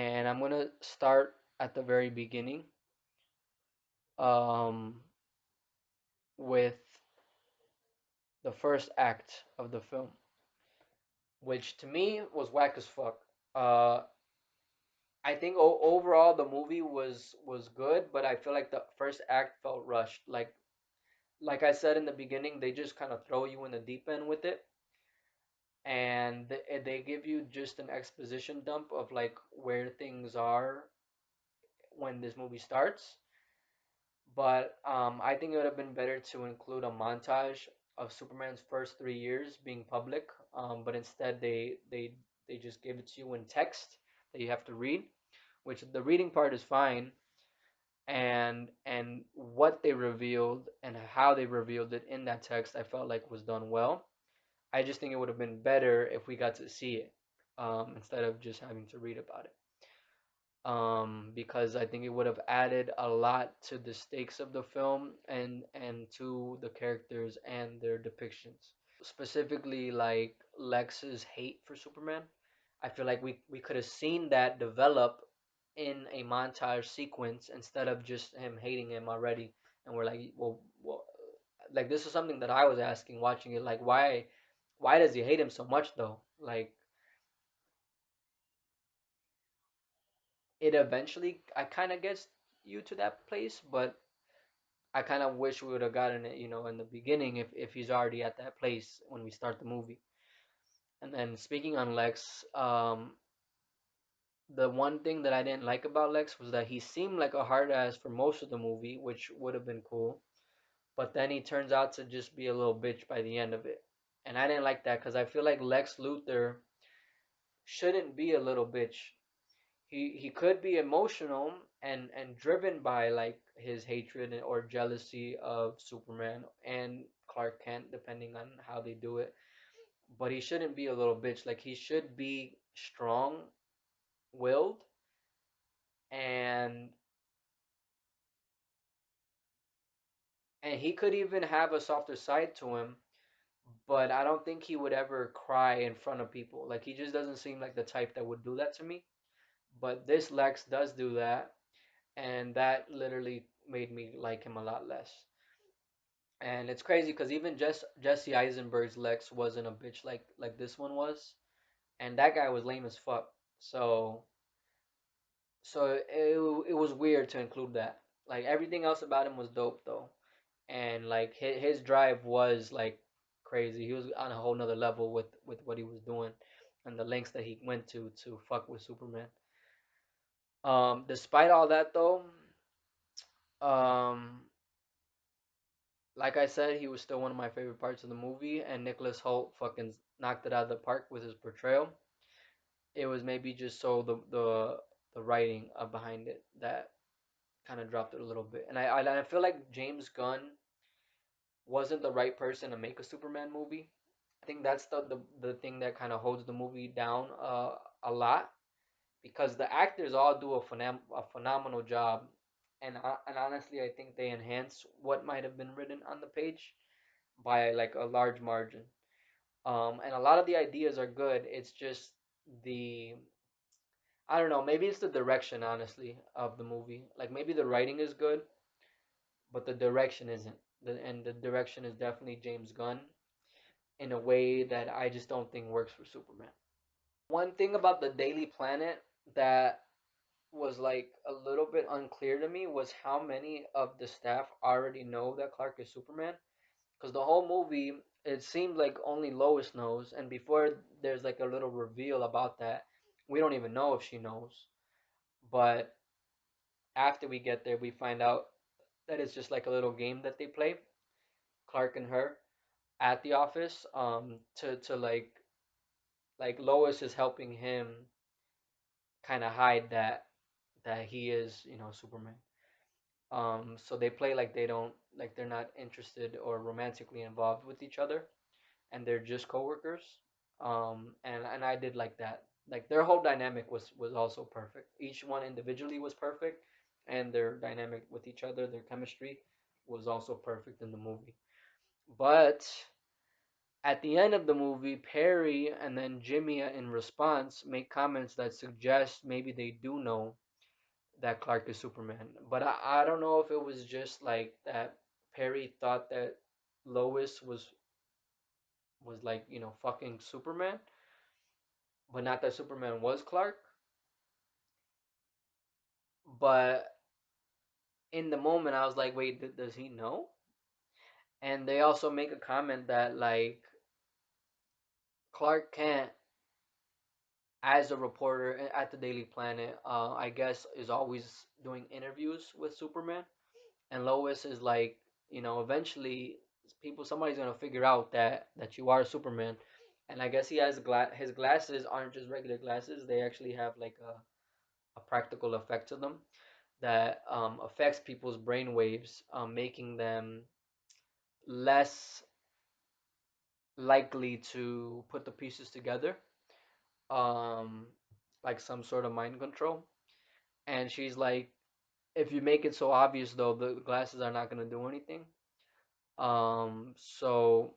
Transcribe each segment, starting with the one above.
and I'm gonna start at the very beginning, um, with the first act of the film, which to me was whack as fuck. Uh, I think overall the movie was good, but I feel like the first act felt rushed. Like I said in the beginning, they just kind of throw you in the deep end with it, and they give you just an exposition dump of like where things are when this movie starts. But I think it would have been better to include a montage of Superman's first 3 years being public. But instead they just give it to you in text that you have to read, which the reading part is fine, and what they revealed and how they revealed it in that text I felt like was done well. I just think it would have been better if we got to see it, instead of just having to read about it, because I think it would have added a lot to the stakes of the film and to the characters and their depictions. Specifically, like Lex's hate for Superman. I feel like we could have seen that develop in a montage sequence instead of just him hating him already. And we're like, well, like this is something that I was asking watching it. Like, why does he hate him so much though? Like, it eventually, I kind of gets you to that place, but I kind of wish we would have gotten it, in the beginning if he's already at that place when we start the movie. And then speaking on Lex, the one thing that I didn't like about Lex was that he seemed like a hard ass for most of the movie, which would have been cool. But then he turns out to just be a little bitch by the end of it. And I didn't like that because I feel like Lex Luthor shouldn't be a little bitch. He could be emotional and driven by like his hatred or jealousy of Superman and Clark Kent, depending on how they do it. But he shouldn't be a little bitch. Like he should be strong willed, and he could even have a softer side to him, but I don't think he would ever cry in front of people. Like he just doesn't seem like the type that would do that to me. But this Lex does do that, and that literally made me like him a lot less. And it's crazy because even Jesse Eisenberg's Lex wasn't a bitch like this one was, and that guy was lame as fuck. So it was weird to include that. Like everything else about him was dope though, and like his drive was like crazy. He was on a whole nother level with what he was doing, and the lengths that he went to fuck with Superman. Despite all that though, um, like I said, he was still one of my favorite parts of the movie, and Nicholas Hoult fucking knocked it out of the park with his portrayal. It was maybe just so the writing behind it that kind of dropped it a little bit, and I feel like James Gunn wasn't the right person to make a Superman movie. I think that's the thing that kind of holds the movie down a lot, because the actors all do a phenomenal job, and honestly, I think they enhance what might have been written on the page by like a large margin. And a lot of the ideas are good. It's just the I don't know. Maybe it's the direction, honestly, of the movie. Like maybe the writing is good, but the direction isn't. And the direction is definitely James Gunn in a way that I just don't think works for Superman. One thing about the Daily Planet that was like a little bit unclear to me was how many of the staff already know that Clark is Superman. Because the whole movie, it seemed like only Lois knows, and before there's like a little reveal about that, we don't even know if she knows. But after we get there, we find out that it's just like a little game that they play, Clark and her, at the office, to like Lois is helping him kind of hide that he is, Superman. So they play like they don't like they're not interested or romantically involved with each other, and they're just coworkers. And I did like that. Like their whole dynamic was also perfect. Each one individually was perfect, and their dynamic with each other, their chemistry, was also perfect in the movie. But At the end of the movie, Perry and then Jimmy, in response, make comments that suggest maybe they do know that Clark is Superman. But I don't know if it was just like that Perry thought that Lois was like, fucking Superman, but not that Superman was Clark. But in the moment, I was like, wait, does he know? And they also make a comment that like Clark Kent, as a reporter at the Daily Planet, I guess is always doing interviews with Superman, and Lois is like, eventually somebody's gonna figure out that you are Superman, and I guess he has his glasses aren't just regular glasses; they actually have like a practical effect to them that affects people's brain waves, making them less likely to put the pieces together, um, like some sort of mind control. And she's like, if you make it so obvious, though, the glasses are not gonna do anything. So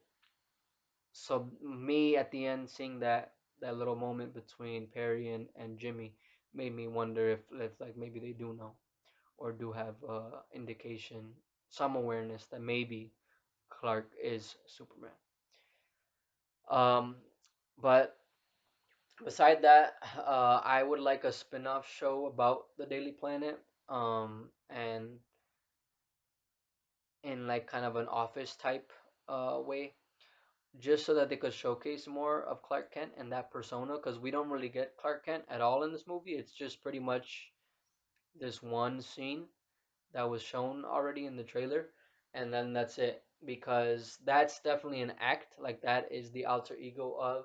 me at the end seeing that little moment between Perry and Jimmy made me wonder if like maybe they do know or do have indication, some awareness that maybe Clark is Superman. Um, but beside that, I would like a spin-off show about the Daily Planet, and in like kind of an office type way, just so that they could showcase more of Clark Kent and that persona, because we don't really get Clark Kent at all in this movie. It's just pretty much this one scene that was shown already in the trailer, and then that's it. Because that's definitely an act, like that is the alter ego of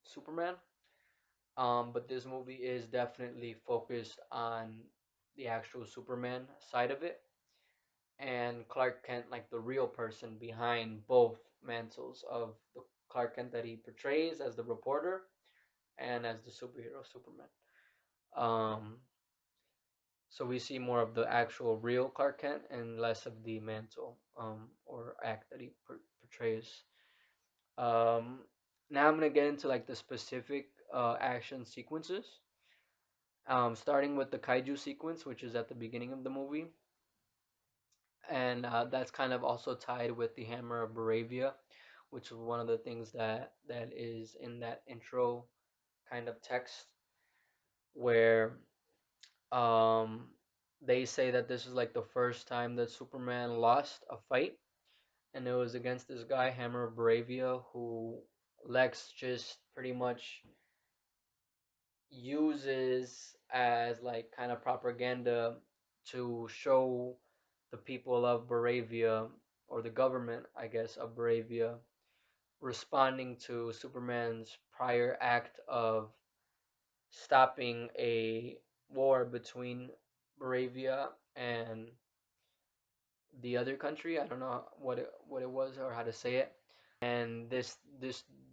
Superman. But this movie is definitely focused on the actual Superman side of it, and Clark Kent, like the real person behind both mantles of the Clark Kent that he portrays as the reporter and as the superhero Superman. Um, so we see more of the actual real Clark Kent and less of the mantle, or act that he portrays. Um, Now I'm gonna get into like the specific action sequences. Starting with the Kaiju sequence, which is at the beginning of the movie, and that's kind of also tied with the Hammer of Baravia, which is one of the things that is in that intro kind of text, where um, they say that this is like the first time that Superman lost a fight, and it was against this guy Hammer of Baravia, who Lex just pretty much uses as like kind of propaganda to show the people of Baravia, or the government, I guess, of Baravia, responding to Superman's prior act of stopping a war between Baravia and the other country. I don't know what it was or how to say it. And this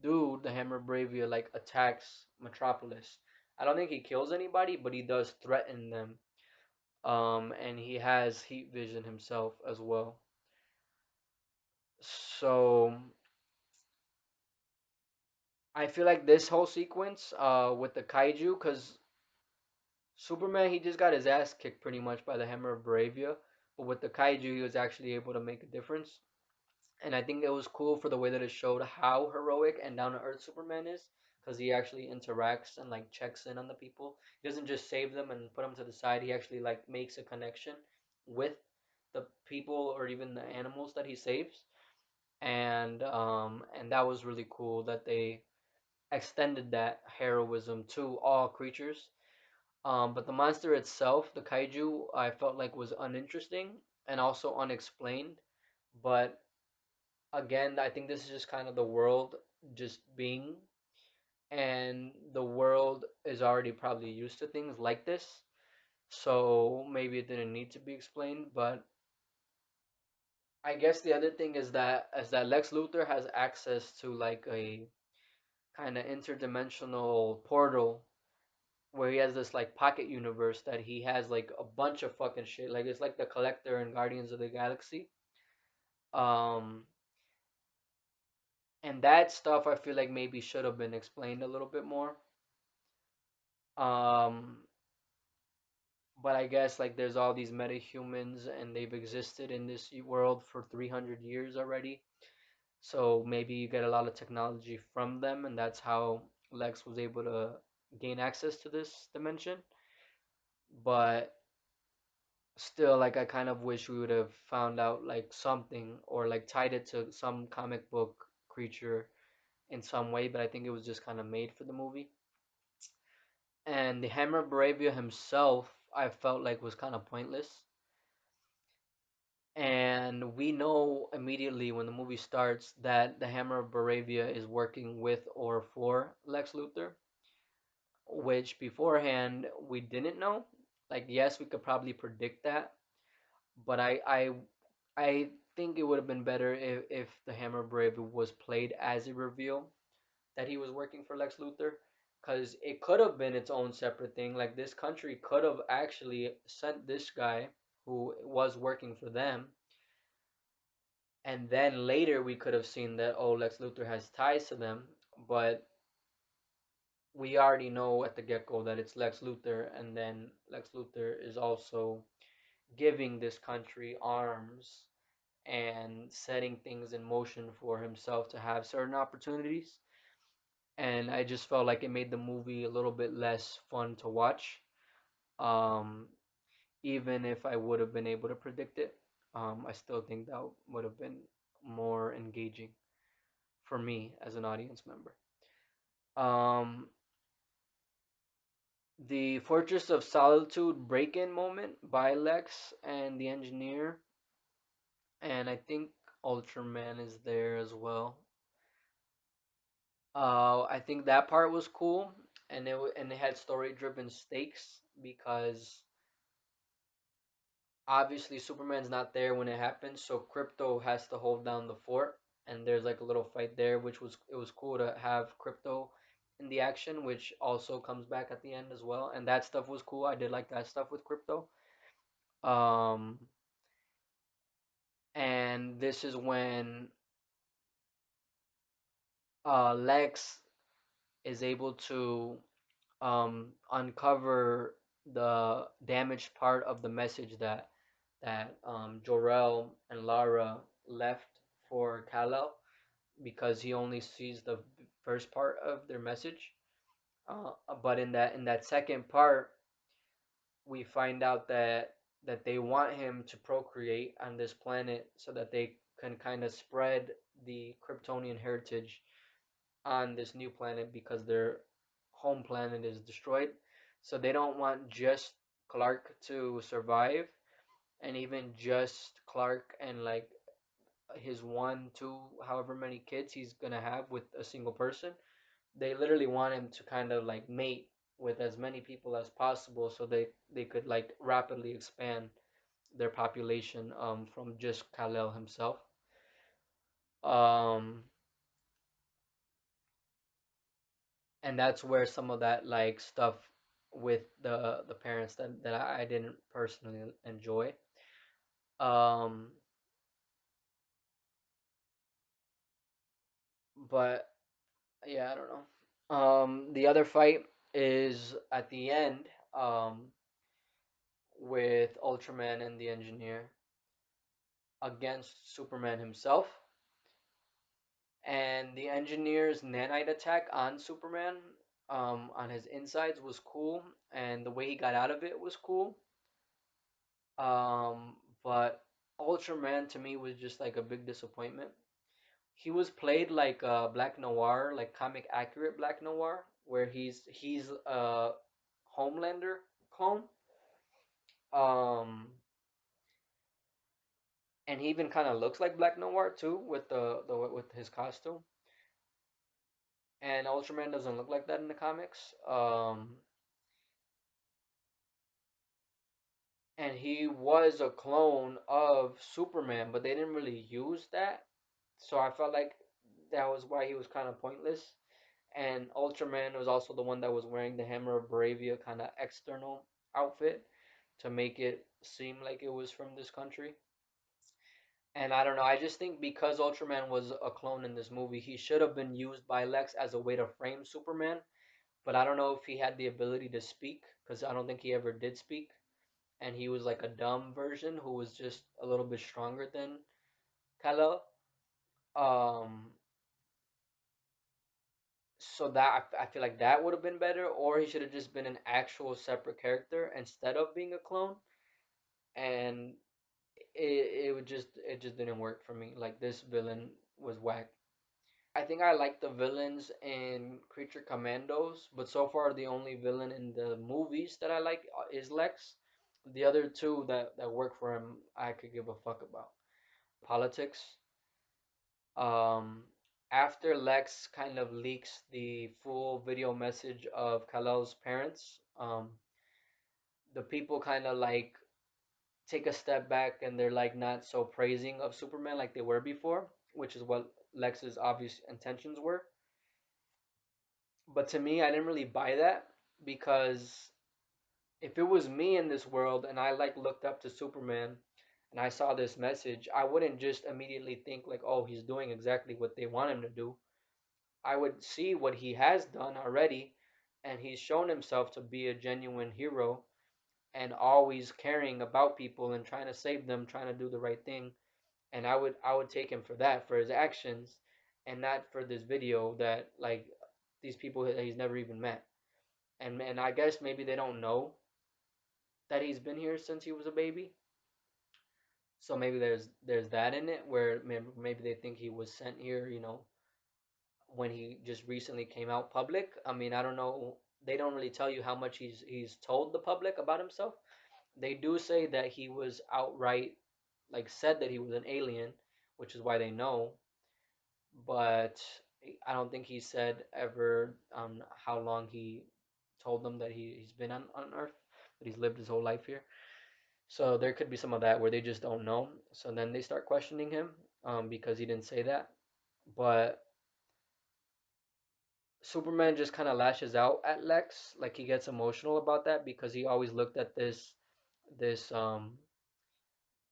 dude, the Hammer Bravia, like attacks Metropolis. I don't think he kills anybody, but he does threaten them. And he has heat vision himself as well. So I feel like this whole sequence, with the kaiju, because Superman, he just got his ass kicked pretty much by the Hammer of Bravia, but with the kaiju, he was actually able to make a difference. And I think it was cool for the way that it showed how heroic and down to earth Superman is, because he actually interacts and like checks in on the people. He doesn't just save them and put them to the side. He actually like makes a connection with the people or even the animals that he saves, and that was really cool that they extended that heroism to all creatures. But the monster itself, the kaiju, I felt like was uninteresting and also unexplained. But again, I think this is just kind of the world just being, and the world is already probably used to things like this. So maybe it didn't need to be explained, but I guess the other thing is that Lex Luthor has access to like a kind of interdimensional portal where he has this like pocket universe that he has like a bunch of fucking shit. Like it's like the Collector in Guardians of the Galaxy. Um And that stuff I feel like maybe should have been explained a little bit more. Um, but I guess like there's all these metahumans and they've existed in this world for 300 years already. So maybe you get a lot of technology from them, and that's how Lex was able to gain access to this dimension. But still, like I kind of wish we would have found out like something or like tied it to some comic book creature in some way, but I think it was just kind of made for the movie. And the Hammer of Bravia himself, I felt like was kind of pointless. And we know immediately when the movie starts that the Hammer of Baravia is working with or for Lex Luthor, which beforehand we didn't know. Like, yes, we could probably predict that, but I think it would have been better if the Hammer of Baravia was played as a reveal that he was working for Lex Luthor, because it could have been its own separate thing. Like, this country could have actually sent this guy who was working for them, and then later we could have seen that, oh, Lex Luthor has ties to them, but we already know at the get-go that it's Lex Luthor, and then Lex Luthor is also giving this country arms and setting things in motion for himself to have certain opportunities. And I just felt like it made the movie a little bit less fun to watch, um, even if I would have been able to predict it. I still think that would have been more engaging for me as an audience member. Um, the Fortress of Solitude break-in moment by Lex and the Engineer, and I think Ultraman is there as well. I think that part was cool, and it had story-driven stakes because obviously Superman's not there when it happens, so Crypto has to hold down the fort, and there's like a little fight there, which was it was cool to have Crypto in the action, which also comes back at the end as well, and that stuff was cool. I did like that stuff with Crypto. Um, and this is when Lex is able to uncover the damaged part of the message that Jor-El and Lara left for Kal-El, because he only sees the first part of their message. But in that second part, we find out that they want him to procreate on this planet so that they can kind of spread the Kryptonian heritage on this new planet because their home planet is destroyed. So they don't want just Clark to survive, and even just Clark and like his one, two, however many kids he's gonna have with a single person. They literally want him to kind of like mate with as many people as possible so they could like rapidly expand their population from just Kal-El himself. Um and that's where some of that like stuff with the parents that I didn't personally enjoy. Um but yeah, I don't know. The other fight is at the end, with Ultraman and the Engineer against Superman himself. And the Engineer's nanite attack on Superman, on his insides, was cool, and the way he got out of it was cool. Um, but Ultraman to me was just like a big disappointment. He was played like Black Noir, like comic accurate Black Noir, where he's a Homelander clone. Um, and he even kind of looks like Black Noir too with the with his costume. And Ultraman doesn't look like that in the comics. And he was a clone of Superman, but they didn't really use that. So I felt like that was why he was kind of pointless. And Ultraman was also the one that was wearing the Hammer of Bravia kind of external outfit to make it seem like it was from this country. And I don't know, I just think because Ultraman was a clone in this movie, he should have been used by Lex as a way to frame Superman. But I don't know if he had the ability to speak, because I don't think he ever did speak. And he was like a dumb version who was just a little bit stronger than Kal-El. Um, so that I feel like that would have been better, or he should have just been an actual separate character instead of being a clone. And it would just it just didn't work for me. Like this villain was whack. I think I like the villains in Creature Commandos, but so far the only villain in the movies that I like is Lex. The other two that work for him, I could give a fuck about. Politics. Um, After Lex kind of leaks the full video message of Kal-El's parents, the people kind of like take a step back and they're like not so praising of Superman like they were before, which is what Lex's obvious intentions were. But to me, I didn't really buy that because if it was me in this world and I like looked up to Superman and I saw this message, I wouldn't just immediately think like, oh, he's doing exactly what they want him to do. I would see what he has done already, and he's shown himself to be a genuine hero and always caring about people and trying to save them, trying to do the right thing. And I would take him for that, for his actions, and not for this video that like these people that he's never even met. And I guess maybe they don't know that he's been here since he was a baby. So maybe there's that in it where maybe they think he was sent here, when he just recently came out public. I mean, I don't know. They don't really tell you how much he's told the public about himself. They do say that he was outright like said that he was an alien, which is why they know. But I don't think he said ever how long he told them that he's been on Earth, that he's lived his whole life here. So there could be some of that where they just don't know. So then they start questioning him because he didn't say that. But Superman just kind of lashes out at Lex, like he gets emotional about that because he always looked at this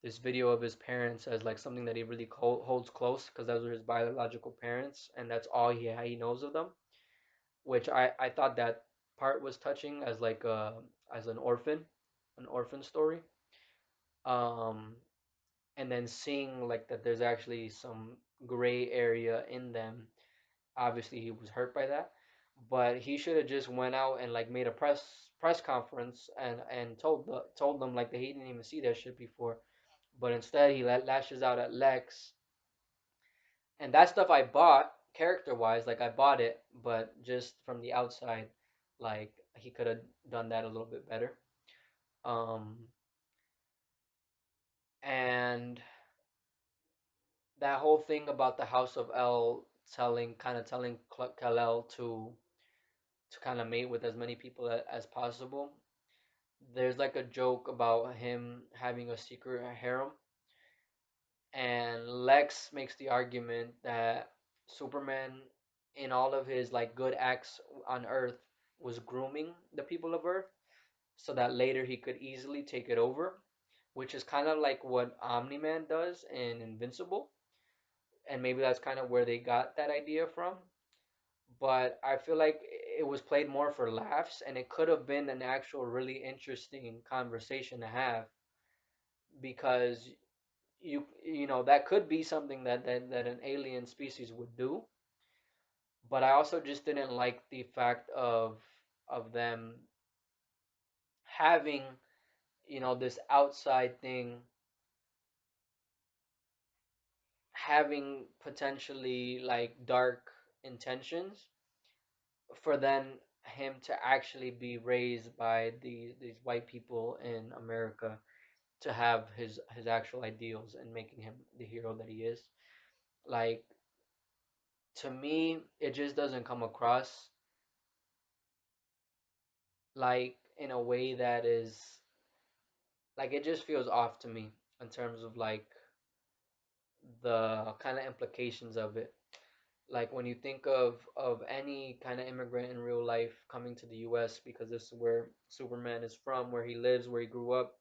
this video of his parents as like something that he really holds close because those are his biological parents and that's all he knows of them. Which I thought that part was touching as like as an orphan story. Um, and then seeing like that there's actually some gray area in them. Obviously, he was hurt by that, but he should have just went out and like made a press conference and told them like that he didn't even see that shit before. But instead, he lashes out at Lex, and that stuff I bought character wise, like I bought it, but just from the outside, like he could have done that a little bit better. Um, and that whole thing about the House of L telling Kal-El to kind of mate with as many people as possible. There's like a joke about him having a secret harem, and Lex makes the argument that Superman, in all of his like good acts on Earth, was grooming the people of Earth so that later he could easily take it over, which is kind of like what Omni Man does in Invincible, and maybe that's kind of where they got that idea from. But I feel like it was played more for laughs, and it could have been an actual really interesting conversation to have because that could be something that an alien species would do. But I also just didn't like the fact of them having this outside thing having potentially like dark intentions for then him to actually be raised by these white people in America to have his actual ideals and making him the hero that he is. Like to me, it just doesn't come across like in a way that is like it just feels off to me in terms of like the kind of implications of it. Like when you think of any kind of immigrant in real life coming to the US because this is where Superman is from, where he lives, where he grew up,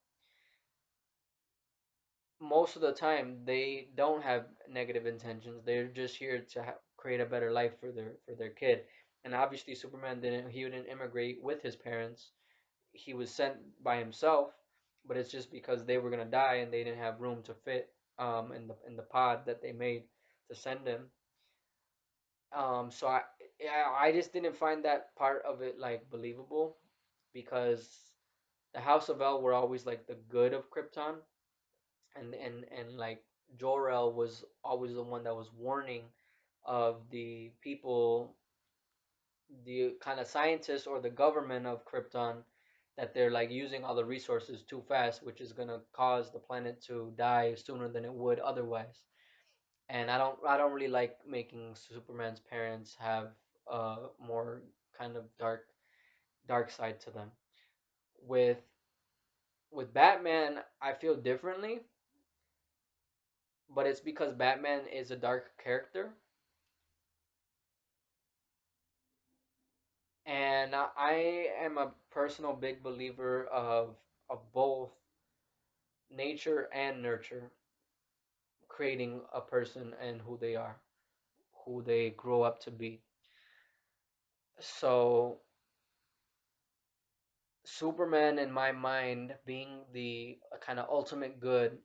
most of the time they don't have negative intentions. They're just here to create a better life for their kid. And obviously, Superman didn't immigrate with his parents. He was sent by himself, but it's just because they were gonna die and they didn't have room to fit in the pod that they made to send him. So yeah, I just didn't find that part of it like believable because the House of El were always like the good of Krypton, and like Jor-El was always the one that was warning of the people, the kind of scientists or the government of Krypton, that they're like using all the resources too fast, which is gonna cause the planet to die sooner than it would otherwise. And I don't really like making Superman's parents have a more kind of dark side to them. With with Batman, I feel differently, but it's because Batman is a dark character, and I am a personal big believer of both nature and nurture creating a person and who they are, who they grow up to be. So Superman, in my mind, being the kind of ultimate good,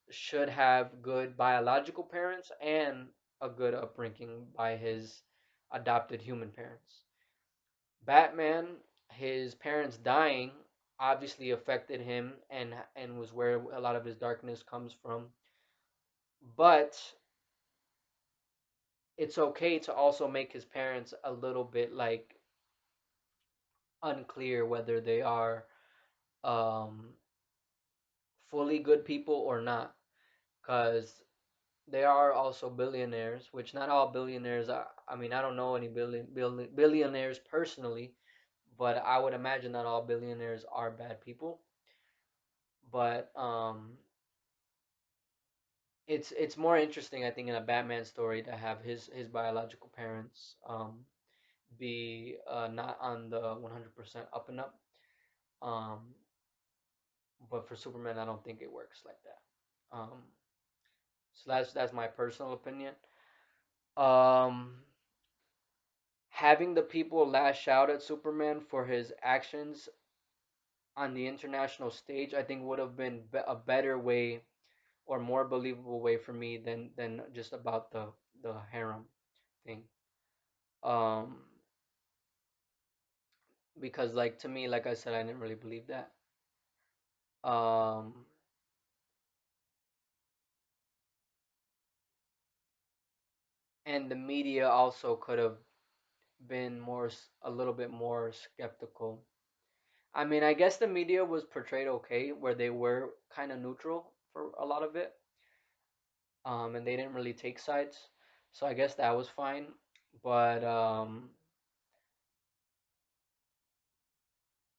should have good biological parents and a good upbringing by his adopted human parents. Batman, his parents dying obviously affected him and was where a lot of his darkness comes from. But it's okay to also make his parents a little bit like unclear whether they are um, fully good people or not, because they are also billionaires, which not all billionaires are. I mean, I don't know any billionaires personally, but I would imagine that all billionaires are bad people. But it's more interesting, I think, in a Batman story to have his biological parents be not on the 100% up and up. Um, but for Superman, I don't think it works like that. So that's my personal opinion. Um, Having the people lash out at Superman for his actions on the international stage, I think would have been a better way or more believable way for me than just about the harem thing. Um, because like to me, like I said, I didn't really believe that. Um, and the media also could have been a little bit more skeptical. I mean, I guess the media was portrayed okay, where they were kind of neutral for a lot of it, and they didn't really take sides. So I guess that was fine. But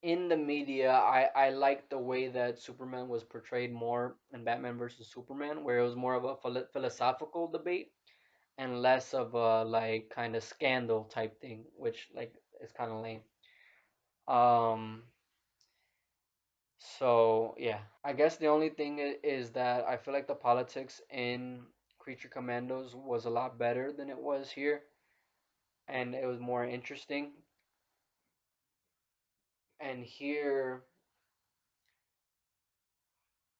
in the media, I like the way that Superman was portrayed more in Batman versus Superman, where it was more of a philosophical debate and less of a like kind of scandal type thing, which like is kind of lame. Um, so yeah, I guess the only thing is that I feel like the politics in Creature Commandos was a lot better than it was here, and it was more interesting. And here,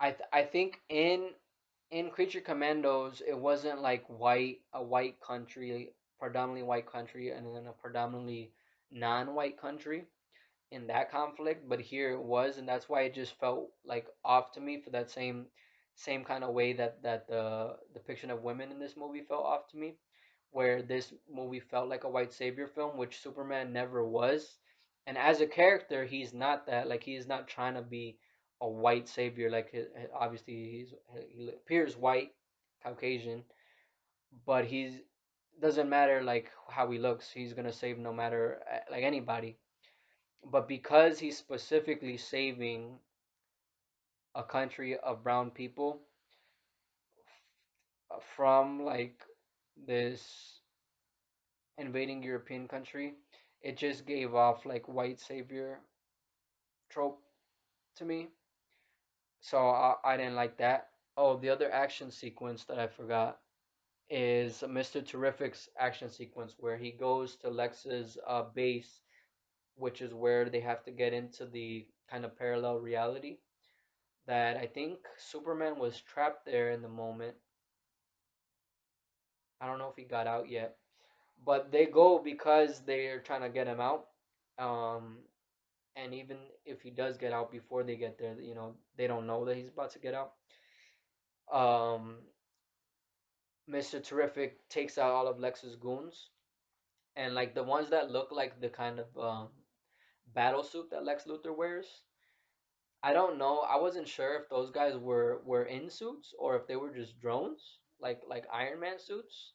I think in Creature Commandos, it wasn't like a white country, predominantly white country, and then a predominantly non-white country in that conflict, but here it was, and that's why it just felt like off to me for that same kind of way that the depiction of women in this movie felt off to me, where this movie felt like a white savior film, which Superman never was. And as a character, he's not that. Like he's not trying to be a white savior. Like obviously he appears white, Caucasian, but he's doesn't matter like how he looks. He's gonna save no matter like anybody, but because he's specifically saving a country of brown people from like this invading European country, it just gave off like white savior trope to me. So I didn't like that. Oh, the other action sequence that I forgot is Mr. Terrific's action sequence where he goes to Lex's base, which is where they have to get into the kind of parallel reality that I think Superman was trapped there in the moment. I don't know if he got out yet, but they go because they're trying to get him out. Um, and even if he does get out before they get there, they don't know that he's about to get out. Um, Mr. Terrific takes out all of Lex's goons, and like the ones that look like the kind of battle suit that Lex Luthor wears. I don't know. I wasn't sure if those guys were in suits or if they were just drones, like Iron Man suits.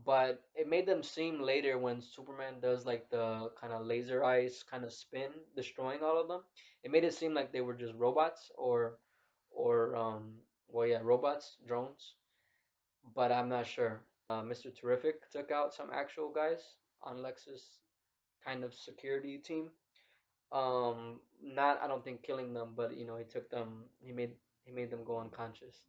But it made them seem later when Superman does like the kind of laser eyes kind of spin, destroying all of them. It made it seem like they were just robots or well yeah, robots, drones. But I'm not sure. Mr. Terrific took out some actual guys on Lex's kind of security team. Not I don't think killing them, but he took them. He made them go unconscious.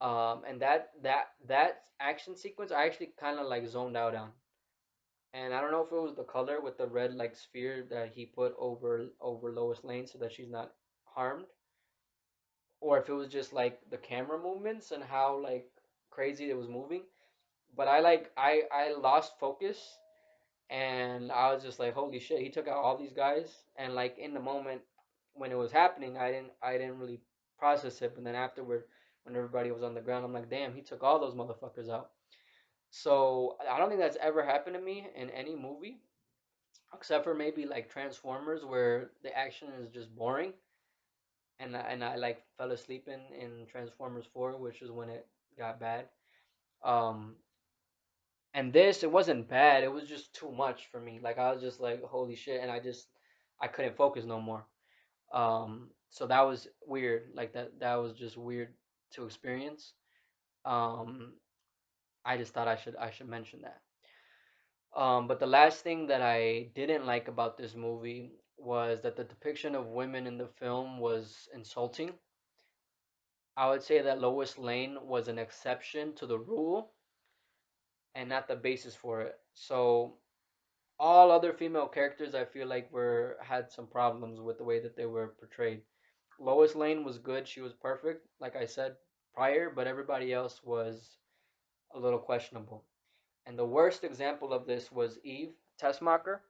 And that action sequence I actually kind of like zoned out on. And I don't know if it was the color with the red like sphere that he put over Lois Lane so that she's not harmed, or if it was just like the camera movements and how like crazy it was moving. But I lost focus and I was just like, holy shit, he took out all these guys. And like in the moment when it was happening, I didn't really process it. But then afterward, when everybody was on the ground, I'm like, damn, he took all those motherfuckers out. So I don't think that's ever happened to me in any movie, except for maybe like Transformers, where the action is just boring, and I like fell asleep in Transformers 4, which is when it got bad. Um, and this it wasn't bad. It was just too much for me. Like I was just like, holy shit, and I couldn't focus no more. So that was weird. Like that was just weird to experience. Um, I just thought I should mention that. But the last thing that I didn't like about this movie was that the depiction of women in the film was insulting. I would say that Lois Lane was an exception to the rule and not the basis for it. So all other female characters I feel like were had some problems with the way that they were portrayed. Lois Lane was good, she was perfect, like I said prior, but everybody else was a little questionable. And the worst example of this was Eve Teschmacher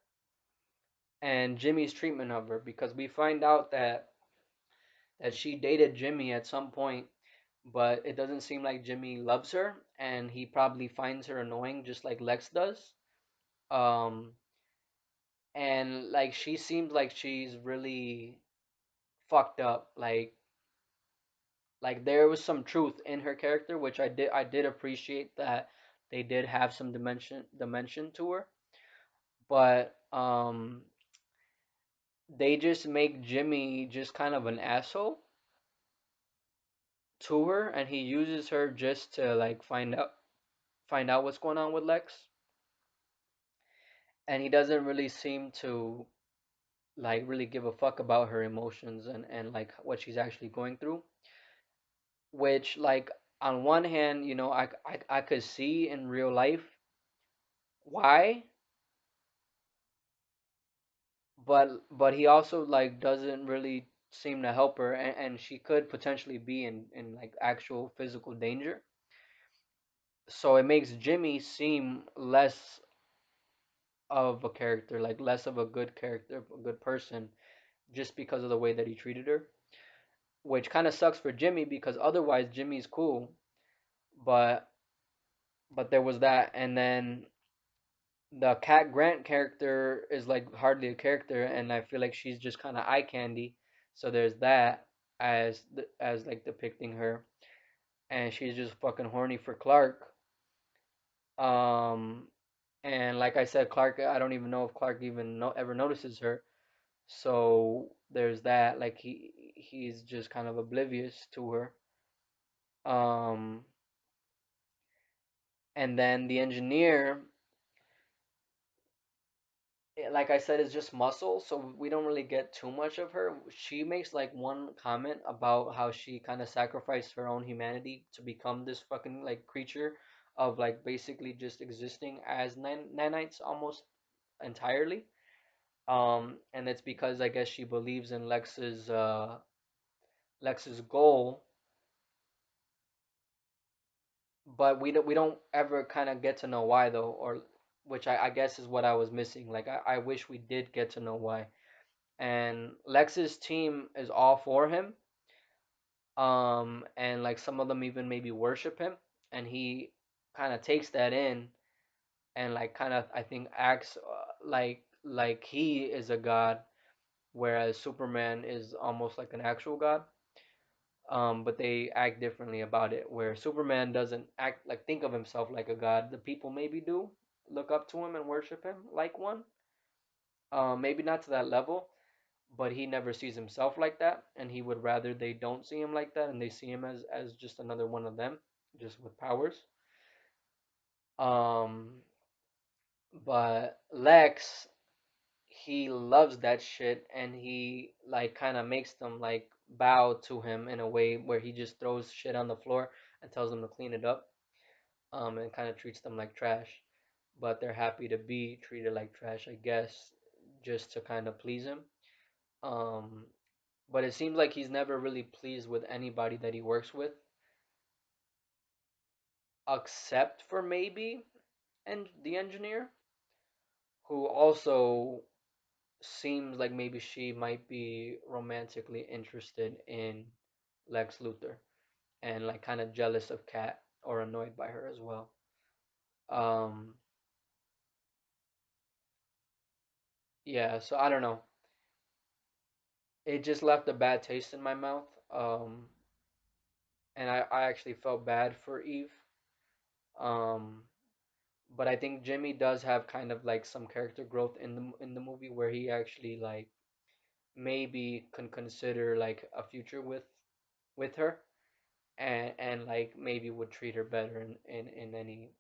and Jimmy's treatment of her, because we find out that she dated Jimmy at some point, but it doesn't seem like Jimmy loves her and he probably finds her annoying just like Lex does. Um and like she seems like she's really fucked up. Like there was some truth in her character, which I did appreciate that they did have some dimension to her. But they just make Jimmy just kind of an asshole to her, and he uses her just to like find out what's going on with Lex, and he doesn't really seem to like really give a fuck about her emotions and like what she's actually going through, which like on one hand, I could see in real life why, but he also like doesn't really seem to help her, and she could potentially be in like actual physical danger. So it makes Jimmy seem less of a character, like less of a good character, a good person, just because of the way that he treated her. Which kind of sucks for Jimmy because otherwise Jimmy's cool, but there was that, and then the Cat Grant character is like hardly a character, and I feel like she's just kind of eye candy. So there's that as like depicting her, and she's just fucking horny for Clark. Um, and like I said, Clark, I don't even know if Clark even ever notices her. So there's that. Like he's just kind of oblivious to her. Um, and then the engineer like I said, is just muscle, so we don't really get too much of her. She makes like one comment about how she kind of sacrificed her own humanity to become this fucking like creature of like basically just existing as nanites almost entirely. And it's because I guess she believes in Lex's goal, but we don't ever kind of get to know why though, or which I guess is what I was missing. Like I wish we did get to know why. And Lex's team is all for him. And like some of them even maybe worship him, and he kind of takes that in and like kind of I think acts like he is a god, whereas Superman is almost like an actual god. But they act differently about it. Where Superman doesn't act like think of himself like a god. The people maybe do look up to him and worship him like one. Maybe not to that level, but he never sees himself like that, and he would rather they don't see him like that and they see him as just another one of them, just with powers. Um, but Lex, he loves that shit, and he like kind of makes them like bow to him in a way where he just throws shit on the floor and tells them to clean it up. And kind of treats them like trash, but they're happy to be treated like trash, I guess, just to kind of please him. Um, but it seems like he's never really pleased with anybody that he works with, except for maybe and the engineer, who also seems like maybe she might be romantically interested in Lex Luthor and like kind of jealous of Kat or annoyed by her as well. Um, yeah, so I don't know. It just left a bad taste in my mouth. And I actually felt bad for Eve. Um, but I think Jimmy does have kind of like some character growth in the movie where he actually like maybe can consider like a future with her, and like maybe would treat her better in any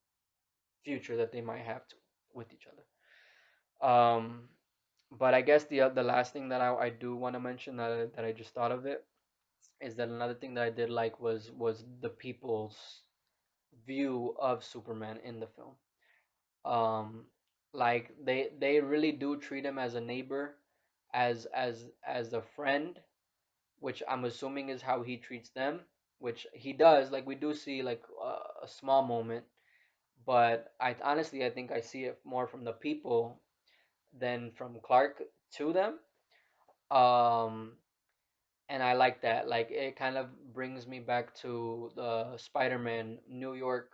future that they might have to with each other. Um, but I guess the last thing that I do want to mention that I just thought of it is that another thing that I did like was the people's view of Superman in the film. Um, like they really do treat him as a neighbor, as a friend, which I'm assuming is how he treats them, which he does. Like we do see like a small moment, but I think I see it more from the people than from Clark to them. Um, and I like that. Like it kind of brings me back to the Spider-Man New York.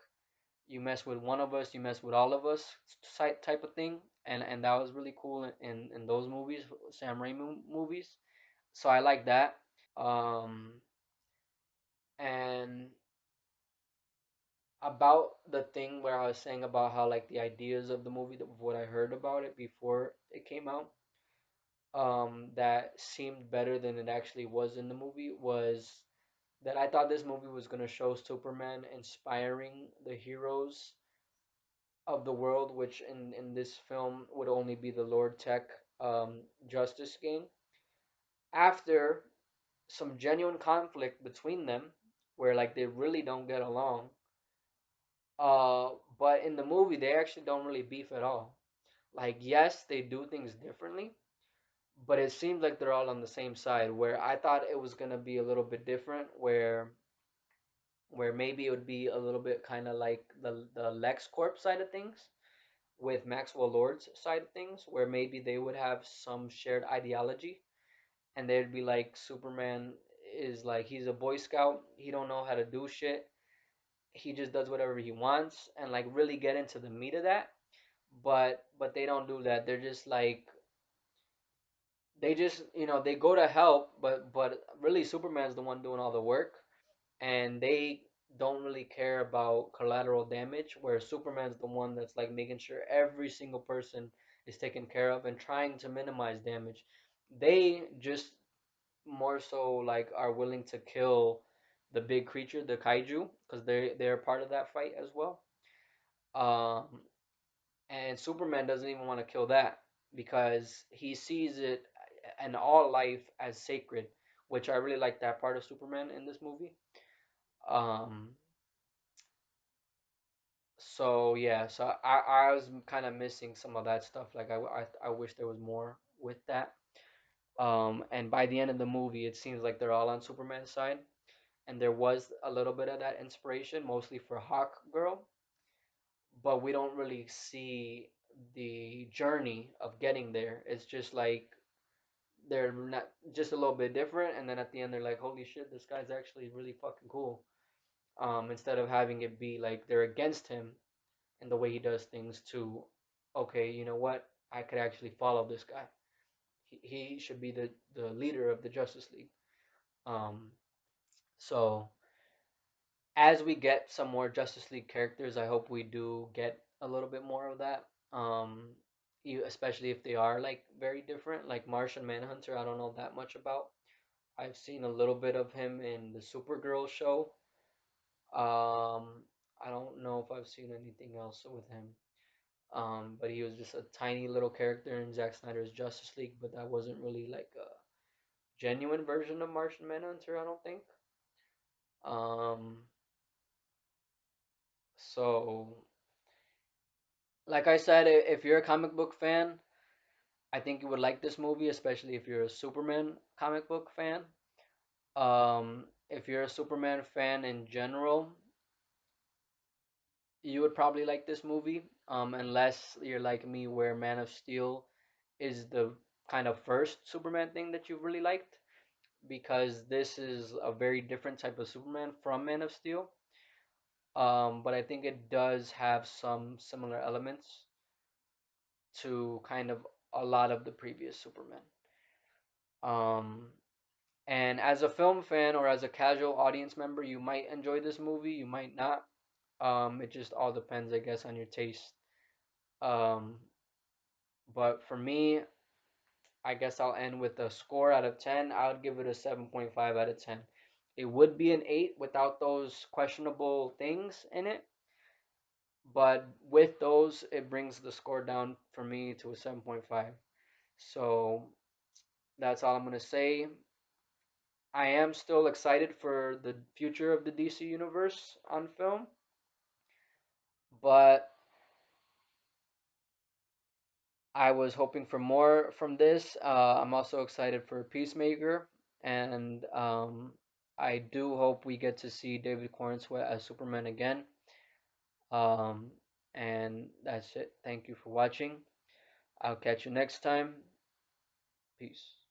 You mess with one of us, you mess with all of us type of thing, and that was really cool in those movies, Sam Raimi movies. So I like that. Um, and about the thing where I was saying about how like the ideas of the movie, what I heard about it before it came out, that seemed better than it actually was in the movie was that I thought this movie was gonna show Superman inspiring the heroes of the world, which in this film would only be the Lord Tech, Justice Gang. After some genuine conflict between them, where like they really don't get along, uh, but in the movie they actually don't really beef at all. Like yes, they do things differently, but it seems like they're all on the same side. Where I thought it was gonna be a little bit different, where maybe it would be a little bit kind of like the Lex Corp side of things with Maxwell Lord's side of things, where maybe they would have some shared ideology, and they'd be like Superman is like he's a Boy Scout, he don't know how to do shit, he just does whatever he wants, and like really get into the meat of that. But they don't do that. They're just like they just they go to help, but really Superman's the one doing all the work, and they don't really care about collateral damage, where Superman's the one that's like making sure every single person is taken care of and trying to minimize damage. They just more so like are willing to kill the big creature, the kaiju, because they're part of that fight as well. Um, and Superman doesn't even want to kill that because he sees it and all life as sacred, which I really like that part of Superman in this movie. Um, so yeah, so I was kind of missing some of that stuff. Like I wish there was more with that. And by the end of the movie, it seems like they're all on Superman's side, and there was a little bit of that inspiration, mostly for Hawk Girl, but we don't really see the journey of getting there. It's just like they're not just a little bit different, and then at the end they're like, "Holy shit, this guy's actually really fucking cool." Instead of having it be like they're against him and the way he does things, to, okay, you know what? I could actually follow this guy. He should be the leader of the Justice League. Um, so as we get some more Justice League characters, I hope we do get a little bit more of that. Um, especially if they are like very different, like Martian Manhunter. I don't know that much about. I've seen a little bit of him in the Supergirl show. I don't know if I've seen anything else with him. But he was just a tiny little character in Zack Snyder's Justice League, but that wasn't really like a genuine version of Martian Manhunter, I don't think. Um, so, like I said, if you're a comic book fan, I think you would like this movie, especially if you're a Superman comic book fan. If you're a Superman fan in general, you would probably like this movie. Unless you're like me, where Man of Steel is the kind of first Superman thing that you really liked, because this is a very different type of Superman from Man of Steel. But I think it does have some similar elements to kind of a lot of the previous Superman. Um, and as a film fan or as a casual audience member, you might enjoy this movie, you might not. It just all depends, I guess, on your taste. Um, but for me, I guess I'll end with a score out of 10. I would give it a 7.5 out of 10. It would be an 8 without those questionable things in it, but with those, it brings the score down for me to a 7.5. So that's all I'm going to say. I am still excited for the future of the DC Universe on film, but I was hoping for more from this. I'm also excited for Peacemaker, and I do hope we get to see David Corenswet as Superman again. Um, and that's it. Thank you for watching. I'll catch you next time. Peace.